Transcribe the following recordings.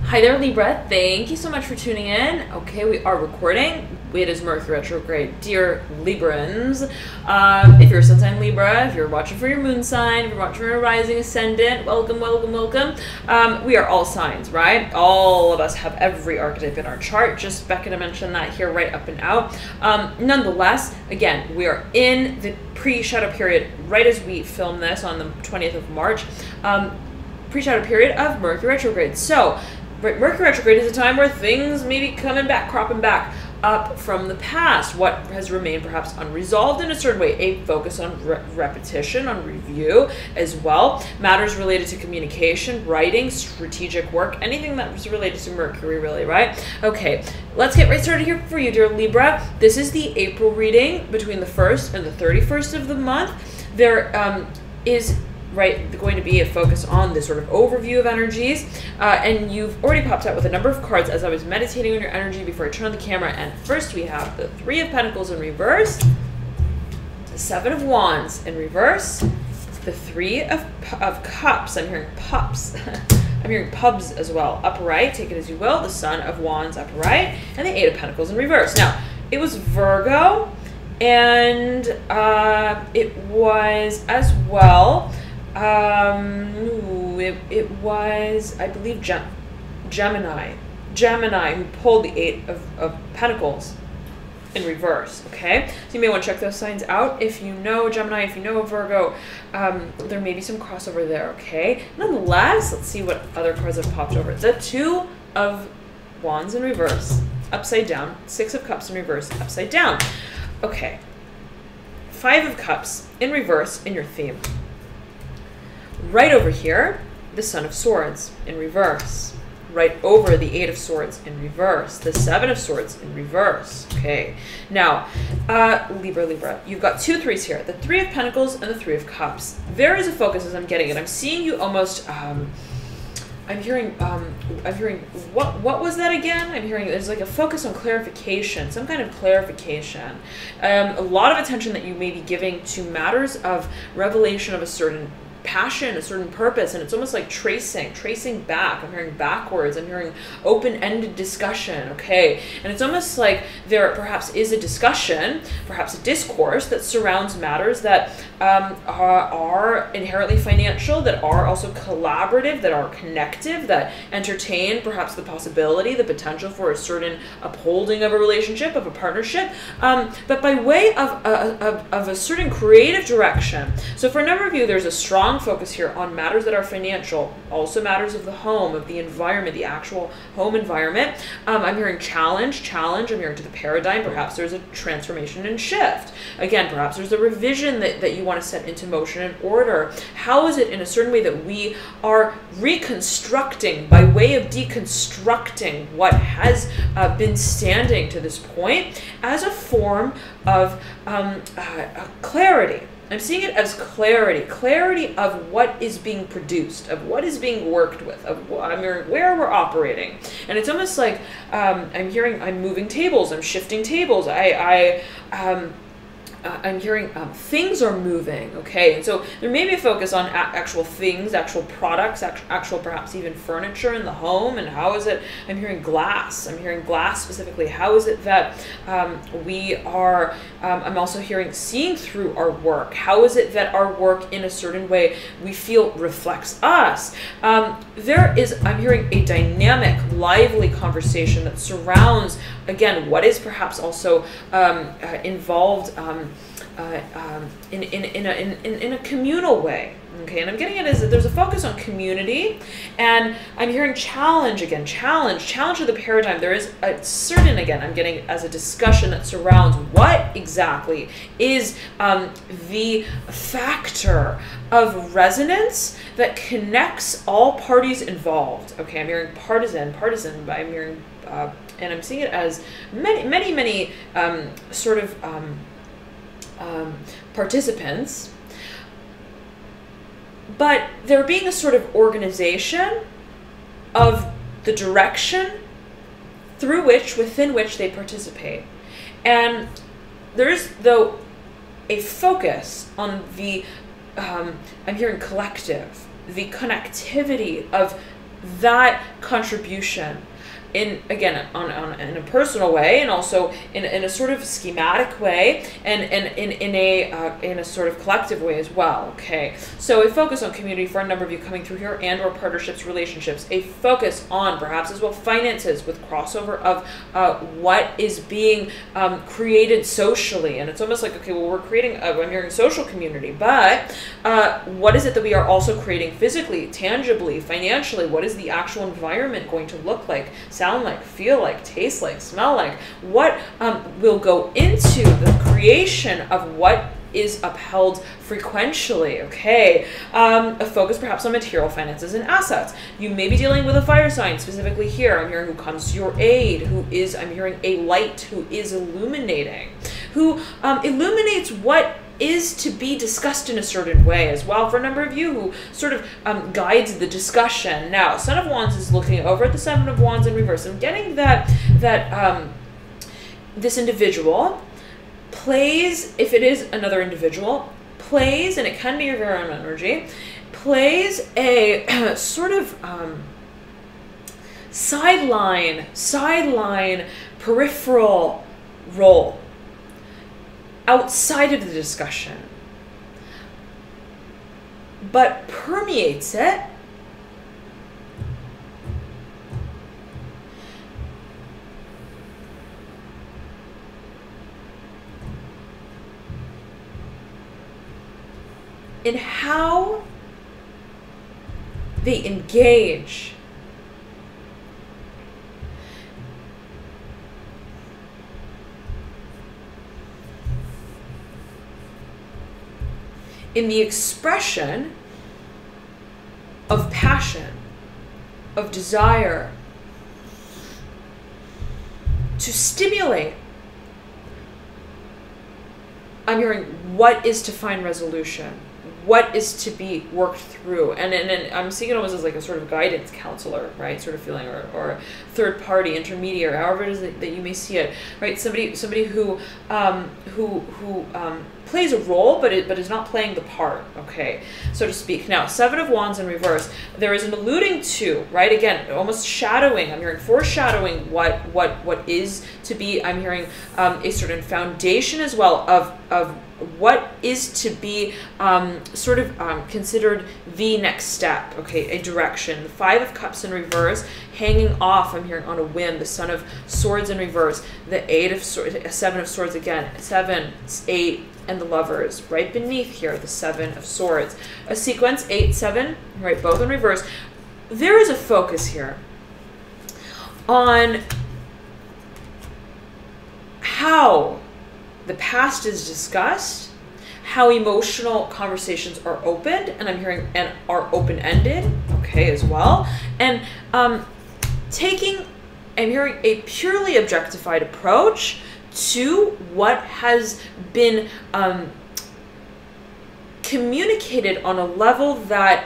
Hi there, Libra. Thank you so much for tuning in. Okay, we are recording. It is Mercury retrograde. Dear Librans, if you're a sun sign Libra, if you're watching for your moon sign, if you're watching for your rising ascendant, welcome, welcome, welcome. We are all signs, right? All of us have every archetype in our chart. Just Becca to mention that here right up and out. Nonetheless, again, we are in the pre-shadow period right as we film this on the 20th of March. Pre-shadow period of Mercury retrograde. So, Mercury retrograde is a time where things may be coming back, cropping back up from the past. What has remained perhaps unresolved in a certain way. A focus on repetition, on review as well. Matters related to communication, writing, strategic work, anything that was related to Mercury really, right? Okay, let's get right started here for you, dear Libra. This is the April reading between the 1st and the 31st of the month. There is going to be a focus on this sort of overview of energies, and you've already popped out with a number of cards as I was meditating on your energy before I turn on the camera. And first we have the Three of Pentacles in reverse, the Seven of Wands in reverse, the Three of Cups. I'm hearing pups. I'm hearing pubs as well. Upright, take it as you will. The Sun of Wands upright, and the Eight of Pentacles in reverse. Now, it was Virgo, and it was as well. It was, I believe, Gemini who pulled the Eight of Pentacles in reverse, okay? So you may want to check those signs out. If you know Gemini, if you know Virgo, there may be some crossover there, okay? Nonetheless, let's see what other cards have popped over. The Two of Wands in reverse, upside down. Six of Cups in reverse, upside down. Okay. Five of Cups in reverse in your theme. Right over here, the Son of Swords in reverse. Right over the Eight of Swords in reverse. The Seven of Swords in reverse. Okay. Now, Libra, you've got two threes here. The Three of Pentacles and the Three of Cups. There is a focus as I'm getting it. I'm seeing you almost, I'm hearing, what was that again? I'm hearing there's like a focus on clarification, some kind of clarification. A lot of attention that you may be giving to matters of revelation of a certain passion, a certain purpose, and it's almost like tracing back. I'm hearing backwards. I'm hearing open-ended discussion, okay? And it's almost like there perhaps is a discussion, perhaps a discourse that surrounds matters that are inherently financial, that are also collaborative, that are connective, that entertain perhaps the possibility, the potential for a certain upholding of a relationship, of a partnership, but by way of a certain creative direction. So for a number of you, there's a strong focus here on matters that are financial, also matters of the home, of the environment, the actual home environment. I'm hearing challenge. I'm hearing to the paradigm. Perhaps there's a transformation and shift. Again, perhaps there's a revision that you want to set into motion and order. How is it in a certain way that we are reconstructing by way of deconstructing what has been standing to this point as a form of clarity? I'm seeing it as clarity of what is being produced, of what is being worked with, of where we're operating. And it's almost like I'm hearing I'm moving tables, I'm shifting tables, I'm hearing things are moving, okay? And so there may be a focus on actual things, actual products, actual perhaps even furniture in the home. And how is it, I'm hearing glass. I'm hearing glass specifically. How is it that we are, I'm also hearing seeing through our work. How is it that our work in a certain way we feel reflects us? There is, I'm hearing a dynamic, lively conversation that surrounds, again, what is perhaps also involved in a communal way. Okay, and I'm getting it as that there's a focus on community, and I'm hearing challenge again, challenge to the paradigm. There is a certain, again, I'm getting it as a discussion that surrounds what exactly is the factor of resonance that connects all parties involved. Okay, I'm hearing partisan, but I'm hearing, and I'm seeing it as many sort of participants, but there being a sort of organization of the direction within which they participate. And there is, though, a focus on the, I'm hearing collective, the connectivity of that contribution in, again, in a personal way, and also in a sort of schematic way, and in a sort of collective way as well. Okay, so a focus on community for a number of you coming through here, and or partnerships, relationships. A focus on perhaps as well finances, with crossover of what is being created socially, and it's almost like, okay, well, we're creating I'm hearing social community, but what is it that we are also creating physically, tangibly, financially? What is the actual environment going to look like, sound like, feel like, taste like, smell like? What will go into the creation of what is upheld frequentially? Okay, a focus perhaps on material finances and assets. You may be dealing with a fire sign, specifically here. I'm hearing who comes to your aid, who is, I'm hearing a light, who is illuminating, who illuminates what is to be discussed in a certain way as well, for a number of you, who sort of guides the discussion. Now, Son of Wands is looking over at the Seven of Wands in reverse. I'm getting that this individual plays, if it is another individual, plays, and it can be your very own energy, plays a sort of sideline, peripheral role outside of the discussion, but permeates it in how they engage in the expression of passion, of desire, to stimulate. I'm hearing what is to find resolution, what is to be worked through, and I'm seeing it almost as like a sort of guidance counselor, right? Sort of feeling, or third party, intermediary, however it is that you may see it, right? Somebody who plays a role, but is not playing the part, okay, so to speak. Now, Seven of Wands in reverse, there is an alluding to, right? Again, almost shadowing. I'm hearing foreshadowing what is to be. I'm hearing a certain foundation as well of what is to be considered the next step, okay, a direction. The Five of Cups in reverse, hanging off, I'm hearing, on a whim. The Son of Swords in reverse, the Eight of Swords, Seven of Swords again, 7, 8, and the Lovers right beneath here, the Seven of Swords. A sequence, 8, 7, right, both in reverse. There is a focus here on how the past is discussed, how emotional conversations are opened, and I'm hearing, and are open-ended, okay, as well. And taking, I'm hearing, a purely objectified approach to what has been communicated on a level that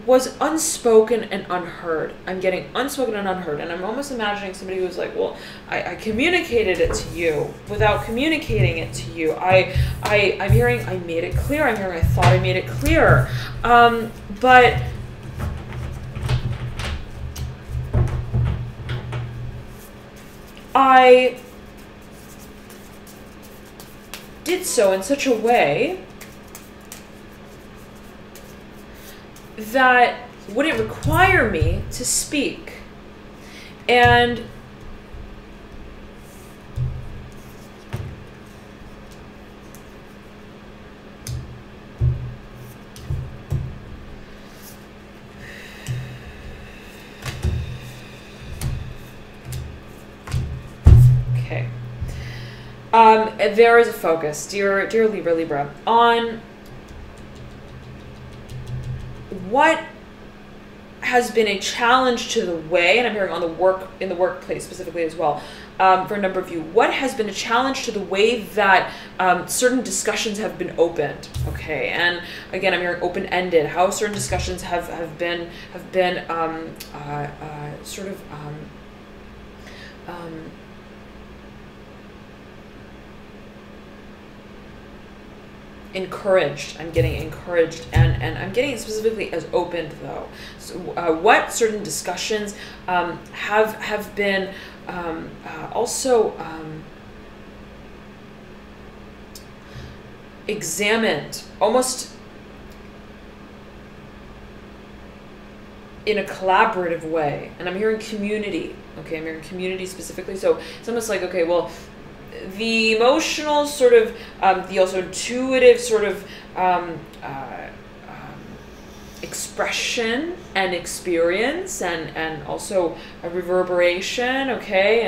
was unspoken and unheard. I'm getting unspoken and unheard, and I'm almost imagining somebody who was like, well, I communicated it to you without communicating it to you. I'm hearing I made it clear. I'm hearing I thought I made it clear. But I did so in such a way that wouldn't require me to speak. And okay. There is a focus, dear Libra, on what has been a challenge to the way, and I'm hearing on in the workplace specifically as well, for a number of you, what has been a challenge to the way that certain discussions have been opened, okay? And again, I'm hearing open-ended, how certain discussions have been encouraged. I'm getting encouraged, and I'm getting it specifically as opened though. So what certain discussions have been also examined almost in a collaborative way. And I'm hearing community. Okay, I'm hearing community specifically. So it's almost like, okay, well, the emotional sort of, the also intuitive sort of expression and experience, and also a reverberation, okay,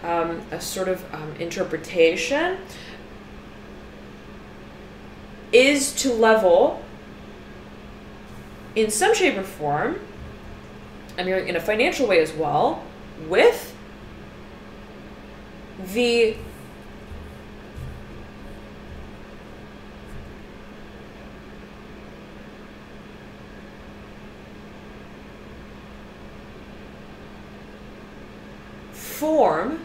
and a sort of interpretation is to level in some shape or form, I'm hearing in a financial way as well, with the form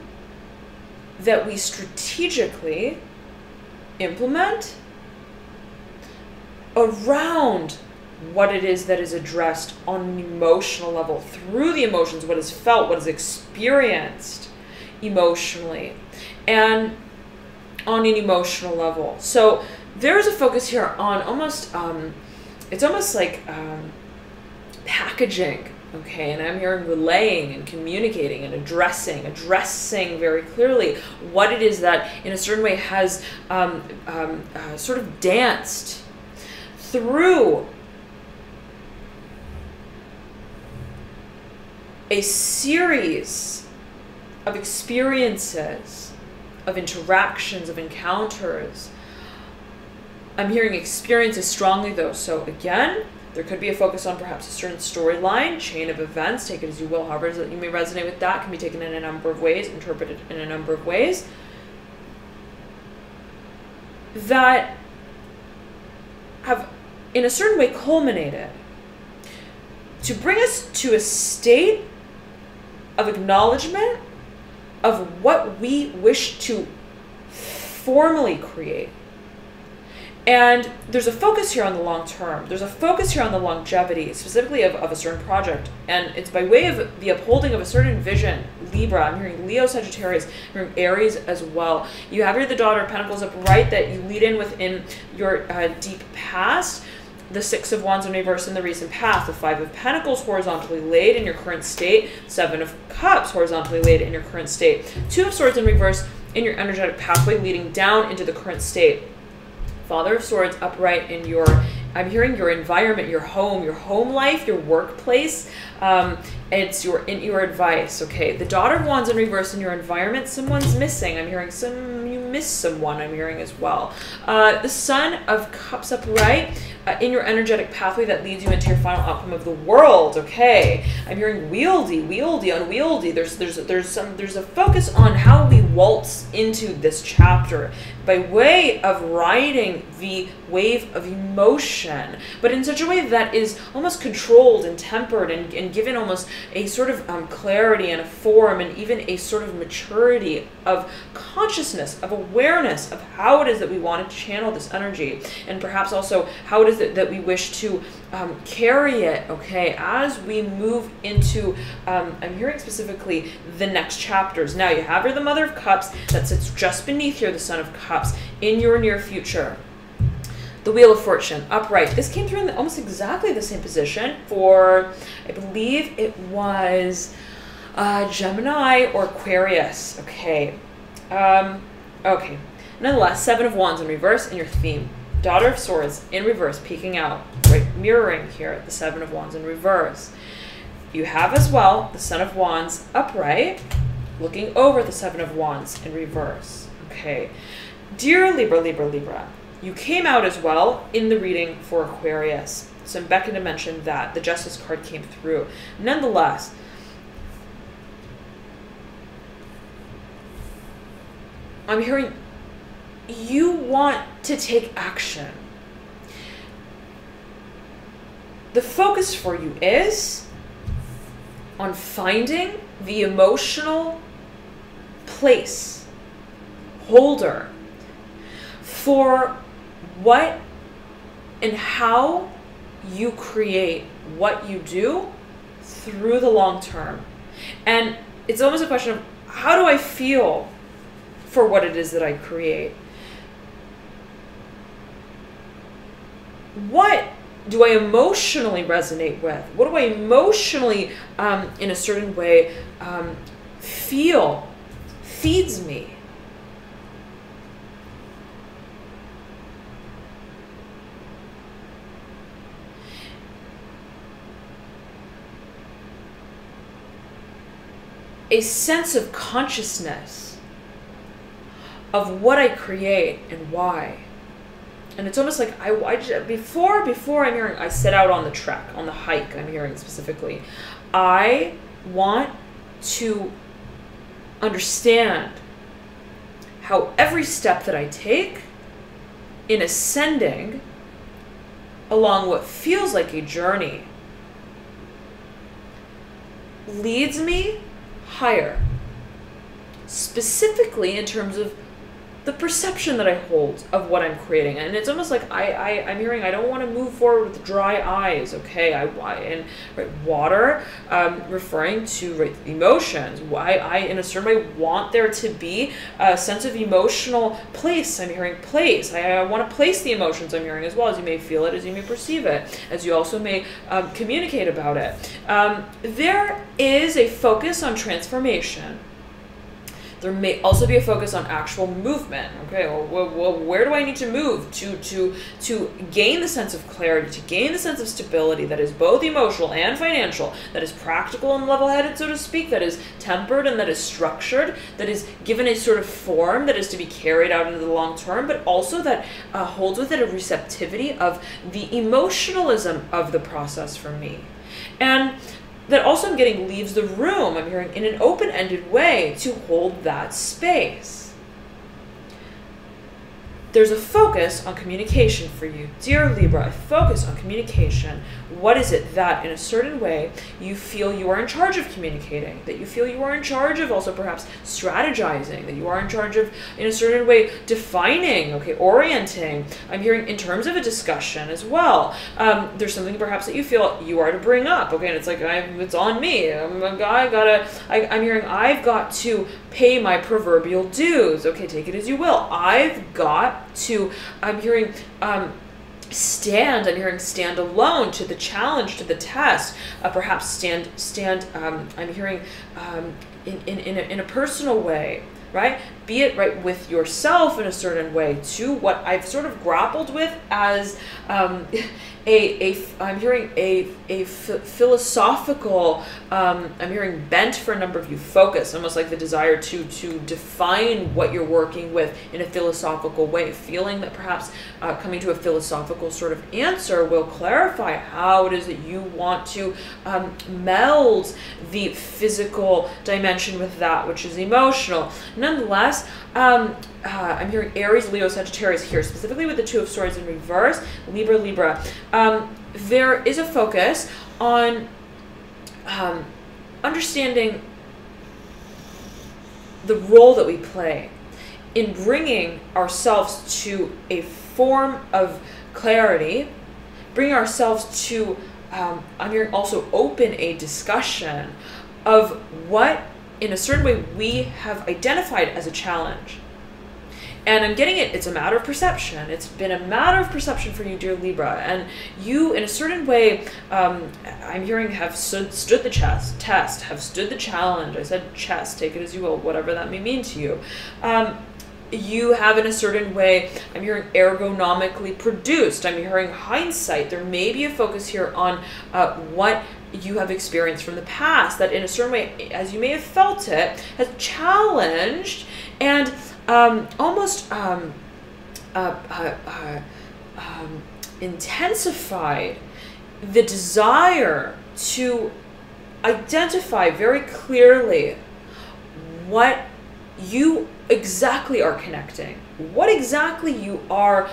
that we strategically implement around what it is that is addressed on an emotional level, through the emotions, what is felt, what is experienced emotionally, and on an emotional level. So there's a focus here on almost, it's almost like packaging, okay, and I'm hearing relaying and communicating and addressing very clearly what it is that in a certain way has sort of danced through a series of experiences, of interactions, of encounters. I'm hearing experiences strongly though, so again, there could be a focus on perhaps a certain storyline, chain of events, take it as you will, however you may resonate with that, can be taken in a number of ways, interpreted in a number of ways, that have in a certain way culminated to bring us to a state of acknowledgement of what we wish to formally create. And there's a focus here on the long term. There's a focus here on the longevity, specifically of a certain project. And it's by way of the upholding of a certain vision. Libra, I'm hearing Leo, Sagittarius, I'm hearing Aries as well. You have here the Daughter of Pentacles upright that you lead in within your deep past. The Six of Wands in reverse in the recent past. The Five of Pentacles horizontally laid in your current state. Seven of Cups horizontally laid in your current state. Two of Swords in reverse in your energetic pathway leading down into the current state. Father of Swords upright in your, I'm hearing your environment, your home life, your workplace. It's in your advice, okay? The Daughter of Wands in reverse in your environment. Someone's missing. I'm hearing you miss someone, I'm hearing as well. The Sun of Cups upright in your energetic pathway that leads you into your final outcome of the world, okay? I'm hearing wieldy, unwieldy. There's a focus on how we waltz into this chapter by way of riding the wave of emotion, but in such a way that is almost controlled and tempered and given almost a sort of clarity and a form and even a sort of maturity of consciousness, of awareness of how it is that we want to channel this energy, and perhaps also how it is that we wish to carry it, okay, as we move into, I'm hearing specifically the next chapters. Now you have here the Mother of Cups that sits just beneath here the Son of Cups in your near future. The Wheel of Fortune upright. This came through in almost exactly the same position for, I believe it was Gemini or Aquarius. Okay. Okay. Nonetheless, Seven of Wands in reverse in your theme. Daughter of Swords in reverse, peeking out, right, mirroring here the Seven of Wands in reverse. You have as well the Son of Wands upright, looking over the Seven of Wands in reverse. Okay. Dear Libra, Libra, Libra, you came out as well in the reading for Aquarius. So I'm beckoned to mention that. The Justice card came through. Nonetheless, I'm hearing you want to take action. The focus for you is on finding the emotional place holder for what and how you create what you do through the long term. And it's almost a question of, how do I feel for what it is that I create? What do I emotionally resonate with? What do I emotionally, in a certain way, feel feeds me? A sense of consciousness of what I create and why. And it's almost like before I'm hearing, I set out on the trek, on the hike, I'm hearing specifically, I want to understand how every step that I take in ascending along what feels like a journey leads me higher, specifically in terms of the perception that I hold of what I'm creating. And it's almost like I'm hearing, I don't want to move forward with dry eyes, okay? And water, referring to emotions. I, in a certain way, want there to be a sense of emotional place. I'm hearing place. I want to place the emotions I'm hearing as well, as you may feel it, as you may perceive it, as you also may communicate about it. There is a focus on transformation. There may also be a focus on actual movement. Okay, well, where do I need to move to gain the sense of clarity, to gain the sense of stability that is both emotional and financial, that is practical and level-headed, so to speak, that is tempered and that is structured, that is given a sort of form that is to be carried out into the long term, but also that holds with it a receptivity of the emotionalism of the process for me. And that also I'm getting leaves the room, I'm hearing, in an open-ended way to hold that space. There's a focus on communication for you. Dear Libra, a focus on communication. What is it that, in a certain way, you feel you are in charge of communicating? That you feel you are in charge of also perhaps strategizing? That you are in charge of, in a certain way, defining, okay, orienting? I'm hearing in terms of a discussion as well. There's something perhaps that you feel you are to bring up, okay, and it's like, it's on me. I'm hearing I've got to pay my proverbial dues. Okay, take it as you will. I've got to, I'm hearing stand alone to the challenge, to the test, perhaps stand I'm hearing in a personal way, right? Be it right with yourself in a certain way, to what I've sort of grappled with as I'm hearing a philosophical, I'm hearing bent for a number of you, focus, almost like the desire to define what you're working with in a philosophical way, feeling that perhaps coming to a philosophical sort of answer will clarify how it is that you want to meld the physical dimension with that which is emotional. Nonetheless, I'm hearing Aries, Leo, Sagittarius here, specifically with the Two of Swords in reverse, Libra. There is a focus on understanding the role that we play in bringing ourselves to a form of clarity, bringing ourselves to, I'm hearing also open a discussion of what, in a certain way, we have identified as a challenge. And I'm getting it, it's a matter of perception. It's been a matter of perception for you, dear Libra. And you, in a certain way, I'm hearing have stood the test, have stood the challenge. I said chest, take it as you will, whatever that may mean to you. You have, in a certain way, I'm hearing ergonomically produced. I'm hearing hindsight. There may be a focus here on what you have experienced from the past that, in a certain way, as you may have felt it, has challenged and almost intensified the desire to identify very clearly what you exactly are connecting, what exactly you are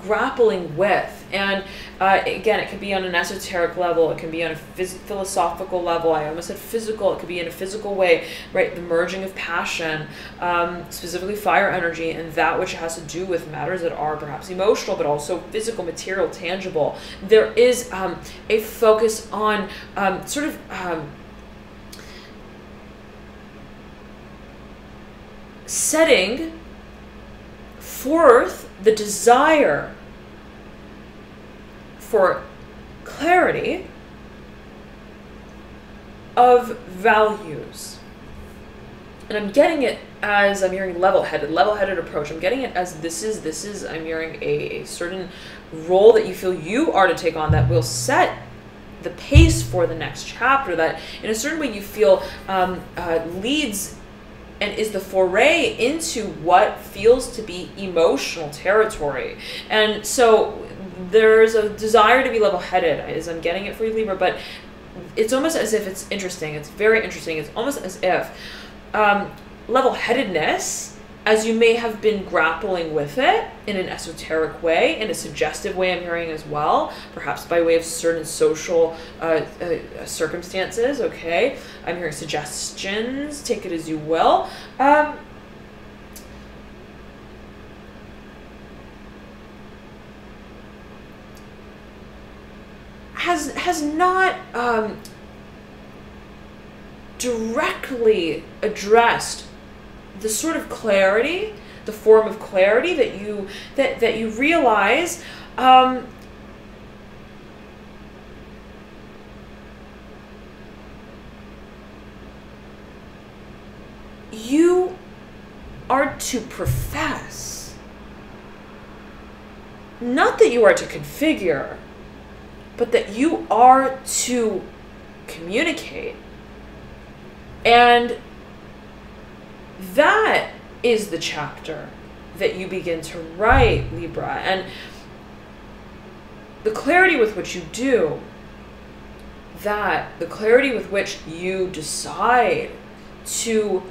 grappling with. And again, it could be on an esoteric level, it can be on a philosophical level, I almost said physical, it could be in a physical way, right? The merging of passion, specifically fire energy, and that which has to do with matters that are perhaps emotional, but also physical, material, tangible. There is a focus on sort of setting forth the desire for clarity of values. And I'm getting it as, I'm hearing level-headed approach. I'm getting it as this is I'm hearing a certain role that you feel you are to take on that will set the pace for the next chapter, that in a certain way you feel leads and is the foray into what feels to be emotional territory. And so there's a desire to be level-headed, as I'm getting it for you, Libra, but it's almost as if it's interesting. It's very interesting. It's almost as if level-headedness, as you may have been grappling with it in an esoteric way, in a suggestive way, I'm hearing as well, perhaps by way of certain social circumstances, okay? I'm hearing suggestions, take it as you will. Has not directly addressed the sort of clarity, the form of clarity that you realize you are to profess. Not that you are to configure, but that you are to communicate. And that is the chapter that you begin to write, Libra. And the clarity with which you do that, the clarity with which you decide to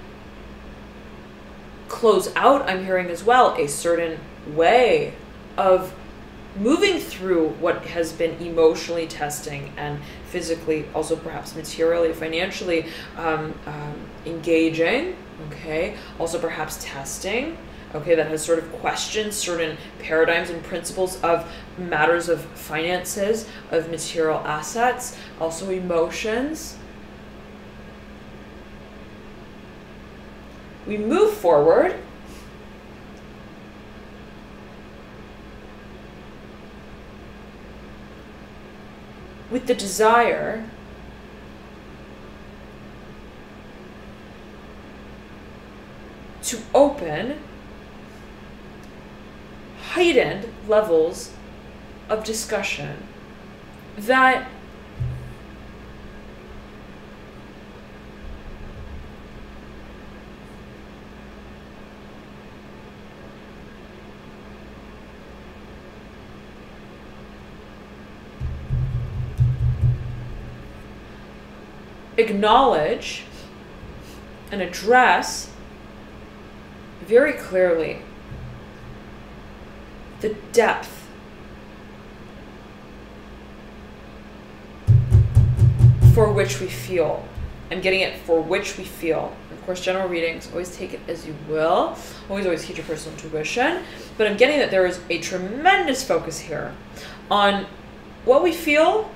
close out, I'm hearing as well, a certain way of moving through what has been emotionally testing and physically, also perhaps materially, financially engaging, okay, also perhaps testing, okay, that has sort of questioned certain paradigms and principles of matters of finances, of material assets, also emotions. We move forward with the desire to open heightened levels of discussion that acknowledge and address very clearly the depth for which we feel. I'm getting it, for which we feel. Of course, general readings, always take it as you will. Always heed your personal intuition. But I'm getting that there is a tremendous focus here on what we feel,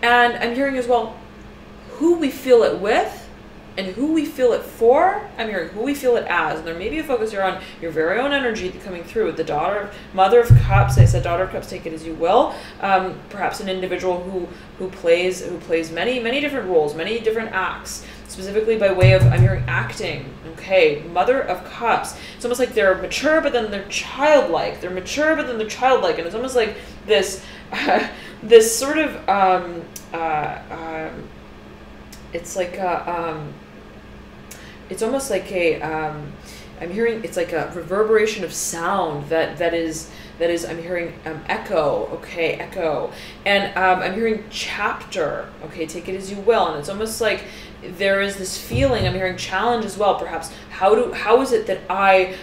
and I'm hearing as well who we feel it with and who we feel it for. I'm hearing who we feel it as. And there may be a focus here on your very own energy coming through with the Mother of Cups. I said Daughter of Cups, take it as you will. Perhaps an individual who plays many different roles, many different acts, specifically by way of, I'm hearing acting. Okay, Mother of Cups. It's almost like they're mature, but then they're childlike. They're mature, but then they're childlike. And it's almost like this, this sort of, it's like a, it's almost like a I'm hearing it's like a reverberation of sound that is I'm hearing echo, okay, echo, and I'm hearing chapter, okay, take it as you will, and it's almost like there is this feeling, I'm hearing challenge as well, perhaps. How is it that I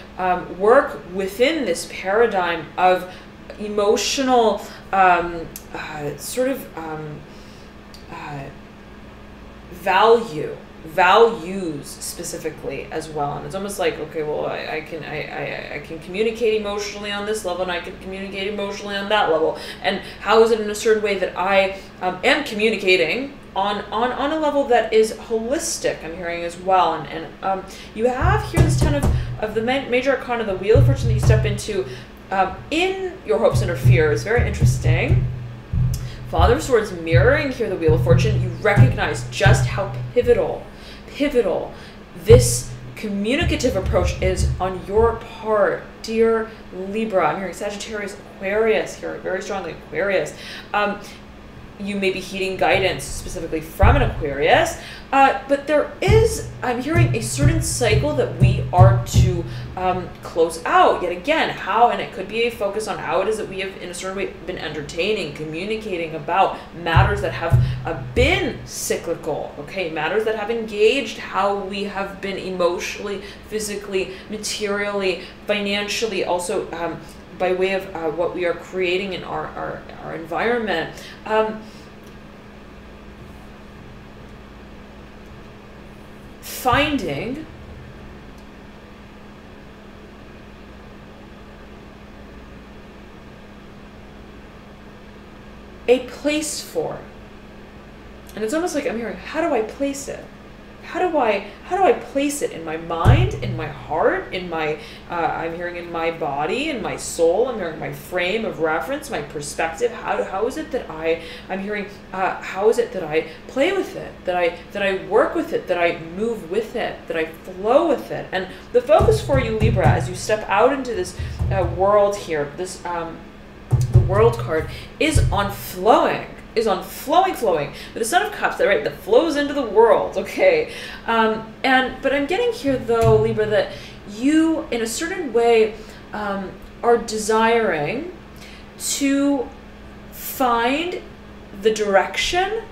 work within this paradigm of emotional values specifically as well? And it's almost like, okay, well, I can communicate emotionally on this level, and I can communicate emotionally on that level, and how is it in a certain way that I am communicating on a level that is holistic, I'm hearing as well. And you have here this 10 of the major arcana, the Wheel of Fortune, that you step into in your hopes and or fears. Very interesting. Father of Swords mirroring here the Wheel of Fortune. You recognize just how pivotal this communicative approach is on your part, dear Libra. I'm hearing Sagittarius, Aquarius here, very strongly Aquarius. You may be heeding guidance specifically from an Aquarius, but there is, I'm hearing, a certain cycle that we are to close out. Yet again, how, and it could be a focus on how it is that we have in a certain way been entertaining, communicating about matters that have been cyclical, okay, matters that have engaged how we have been emotionally, physically, materially, financially, also by way of what we are creating in our environment. Finding a place for, and it's almost like I'm hearing, how do I place it? How do I place it in my mind, in my heart, in my I'm hearing in my body, in my soul, I'm hearing my frame of reference, my perspective. How is it that I'm hearing how is it that I play with it, that I work with it, that I move with it, that I flow with it? And the focus for you, Libra, as you step out into this world here, this the World card is on flowing. Flowing with the Son of Cups, that flows into the world, okay? But I'm getting here though, Libra, that you in a certain way are desiring to find the direction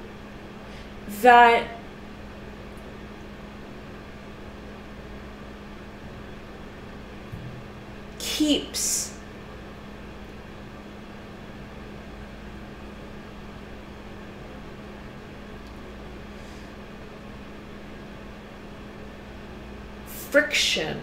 that keeps friction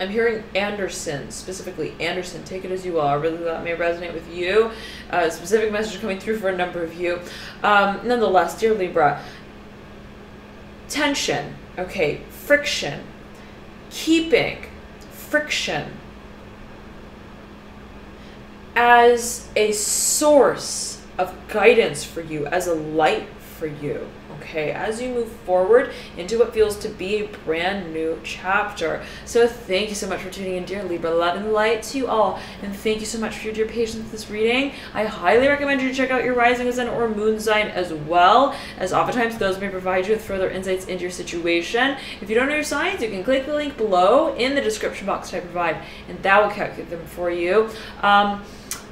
I'm hearing Anderson, specifically Anderson, take it as you will. I really that may resonate with you. A specific message coming through for a number of you. Nonetheless, dear Libra, tension, okay, friction, keeping friction as a source of guidance for you, as a light for you, okay, as you move forward into what feels to be a brand new chapter. So thank you so much for tuning in, dear Libra. Love and light to you all, and thank you so much for your dear patience with this reading. I highly recommend you check out your rising sign or moon sign as well, as oftentimes those may provide you with further insights into your situation. If you don't know your signs, you can click the link below in the description box that I provide, and that will calculate them for you.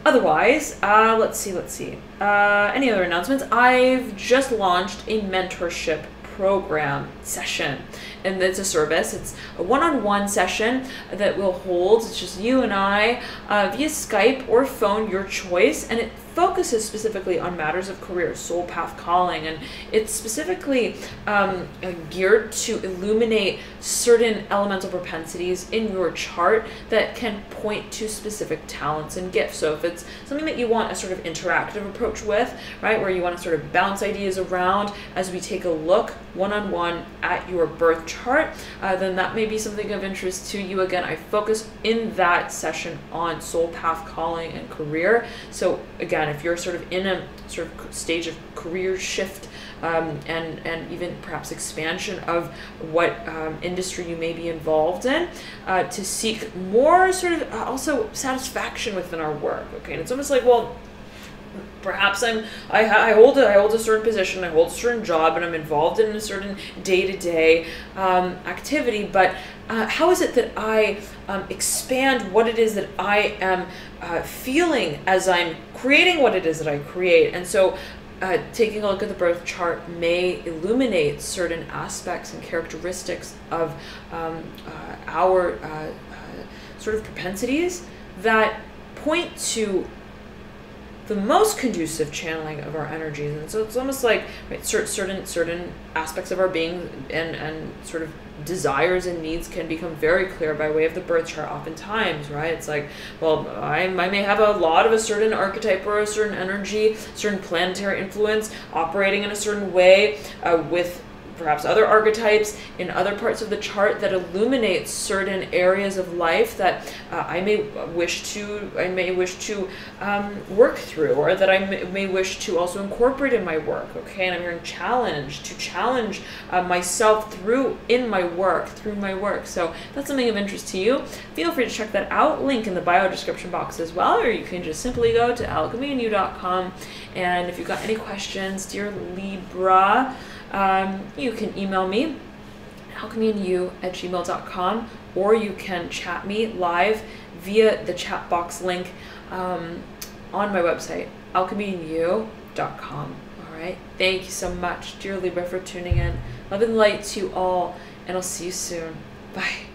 Otherwise, let's see. Any other announcements? I've just launched a mentorship program session, and it's a service. It's a one-on-one session that we'll hold. It's just you and I via Skype or phone, your choice, and it focuses specifically on matters of career, soul path calling, and it's specifically geared to illuminate certain elemental propensities in your chart that can point to specific talents and gifts. So if it's something that you want a sort of interactive approach with, right, where you want to sort of bounce ideas around as we take a look one-on-one at your birth chart, then that may be something of interest to you. Again, I focus in that session on soul path calling and career. So again, again, if you're sort of in a sort of stage of career shift, and even perhaps expansion of what industry you may be involved in, to seek more sort of also satisfaction within our work. Okay, and it's almost like, well, perhaps I hold a certain position, I hold a certain job, and I'm involved in a certain day-to-day activity, but how is it that I expand what it is that I am feeling as I'm creating what it is that I create? And so taking a look at the birth chart may illuminate certain aspects and characteristics of our sort of propensities that point to the most conducive channeling of our energies. And so it's almost like, right, certain aspects of our being and sort of desires and needs can become very clear by way of the birth chart oftentimes, right? It's like, well, I may have a lot of a certain archetype or a certain energy, certain planetary influence operating in a certain way, with perhaps other archetypes in other parts of the chart that illuminate certain areas of life that I may wish to work through, or that I may wish to also incorporate in my work. Okay, and I'm hearing challenge myself through my work. So if that's something of interest to you, feel free to check that out. Link in the bio description box as well, or you can just simply go to alchemyandyou.com. And if you've got any questions, dear Libra, you can email me, alchemyandyou@gmail.com, or you can chat me live via the chat box link on my website, alchemyandyou.com. All right. Thank you so much, dear Libra, for tuning in. Love and light to you all, and I'll see you soon. Bye.